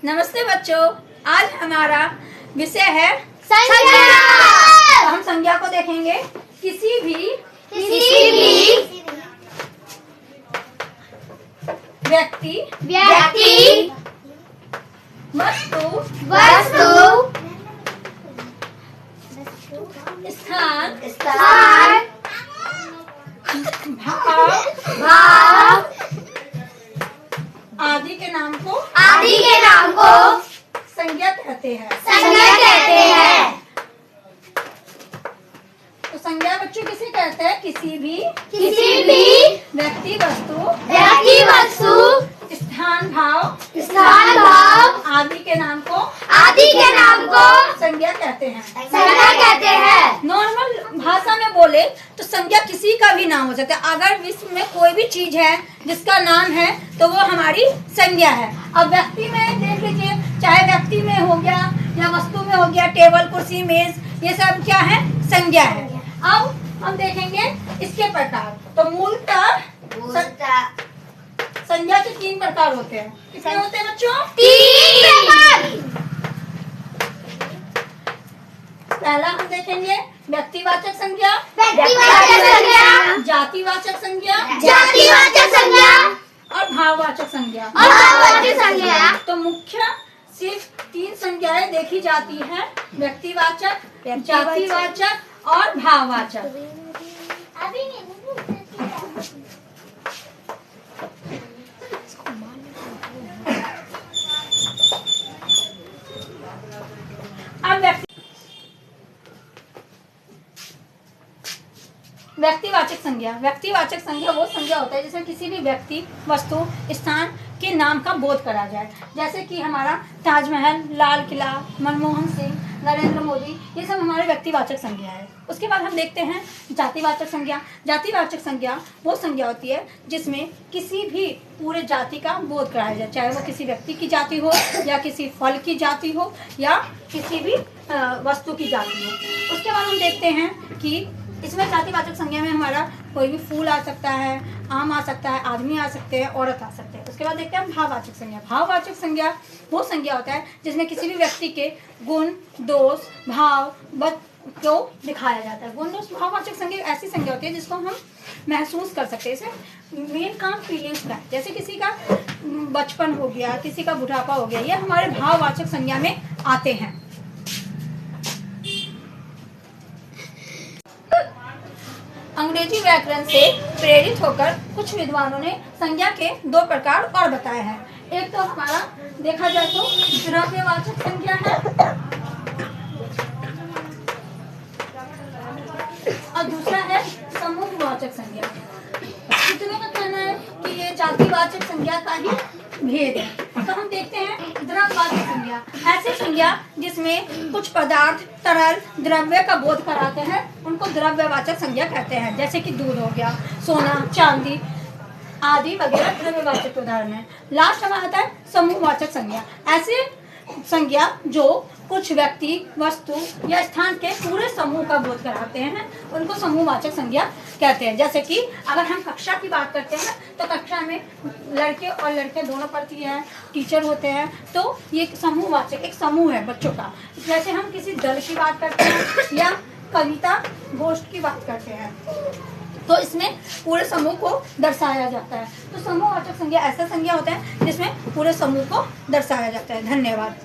नमस्ते बच्चों, आज हमारा विषय है संज्ञा। तो हम संज्ञा को देखेंगे। किसी भी व्यक्ति वस्तु स्थान भाव आदि के नाम को संज्ञा कहते हैं। तो संज्ञा बच्चों किसे कहते हैं? किसी भी व्यक्ति वस्तु स्थान भाव आदि के नाम को संज्ञा कहते हैं। नॉर्मल भाषा में बोले तो संज्ञा किसी का भी नाम हो सकता है। अगर विश्व में कोई भी चीज है जिसका नाम है तो वो हमारी संज्ञा है। अब व्यक्ति में देख लीजिए, चाहे व्यक्ति में हो गया या वस्तु में हो गया, टेबल कुर्सी मेज, ये सब क्या है? संज्ञा है। अब हम देखेंगे इसके प्रकार। तो मूलतः संज्ञा के 3 प्रकार होते हैं। कितने होते हैं बच्चों? 3 पहला हम देखेंगे व्यक्तिवाचक संज्ञा, जातिवाचक संज्ञा और भाववाचक संज्ञा। तो मुख्य सिर्फ 3 संज्ञाएं देखी जाती है, व्यक्तिवाचक, जातिवाचक और भाववाचक। अब व्यक्तिवाचक संज्ञा वो संज्ञा होता है जिसमें किसी भी व्यक्ति वस्तु स्थान के नाम का बोध करा जाए। जैसे कि हमारा ताजमहल, लाल किला, मनमोहन सिंह, नरेंद्र मोदी, ये सब हमारे व्यक्तिवाचक संज्ञा है। उसके बाद हम देखते हैं जातिवाचक संज्ञा। जातिवाचक संज्ञा वो संज्ञा होती है जिसमें किसी भी पूरे जाति का बोध कराया जाए, चाहे वो किसी व्यक्ति की जाति हो या किसी फल की जाति हो या किसी भी वस्तु की जाति हो। उसके बाद हम देखते हैं कि इसमें जातिवाचक संज्ञा में हमारा कोई भी फूल आ सकता है, आम आ सकता है, आदमी आ सकते हैं, औरत आ सकते हैं। उसके बाद देखते हैं हम भाववाचक संज्ञा। भाववाचक संज्ञा वो संज्ञा होता है जिसमें किसी भी व्यक्ति के गुण, दोष, भाव को दिखाया जाता है। गुण, दोष, भाववाचक संज्ञा ऐसी संज्ञा होती है जिसको हम महसूस कर सकते हैं। इसमें मेन काम फीलिंग्स का है। जैसे किसी का बचपन हो गया, किसी का बुढ़ापा हो गया, ये हमारे भाववाचक संज्ञा में आते हैं। अंग्रेजी व्याकरण से प्रेरित होकर कुछ विद्वानों ने संज्ञा के 2 प्रकार और बताए हैं। एक तो हमारा देखा जाए तो द्रव्यवाचक संज्ञा है और दूसरा है समूहवाचक संज्ञा। कितने का कहना है कि ये जातिवाचक संज्ञा का ही भेद है। तो हम देखते हैं द्रव्यवाचक संज्ञा, ऐसी संज्ञा जिसमें कुछ पदार्थ, तरल, द्रव्य का बोध कराते हैं, उनको द्रव्यवाचक संज्ञा कहते हैं। जैसे कि दूध हो गया, सोना, चांदी आदि वगैरह द्रव्यवाचक उदाहरण है। लास्ट हमारा आता है समूहवाचक संज्ञा। ऐसे संज्ञा जो कुछ व्यक्ति, वस्तु या स्थान के पूरे समूह का बोध कराते हैं, उनको समूहवाचक संज्ञा कहते हैं। जैसे कि अगर हम कक्षा की बात करते हैं तो कक्षा में लड़के और लड़के दोनों पढ़ती हैं, टीचर होते हैं, तो ये समूहवाचक एक समूह है बच्चों का। जैसे हम किसी दल की बात करते हैं या कविता गोष्ठ की बात करते हैं तो इसमें पूरे समूह को दर्शाया जाता है। तो समूहवाचक संज्ञा ऐसा संज्ञा होता है जिसमें पूरे समूह को दर्शाया जाता है। धन्यवाद।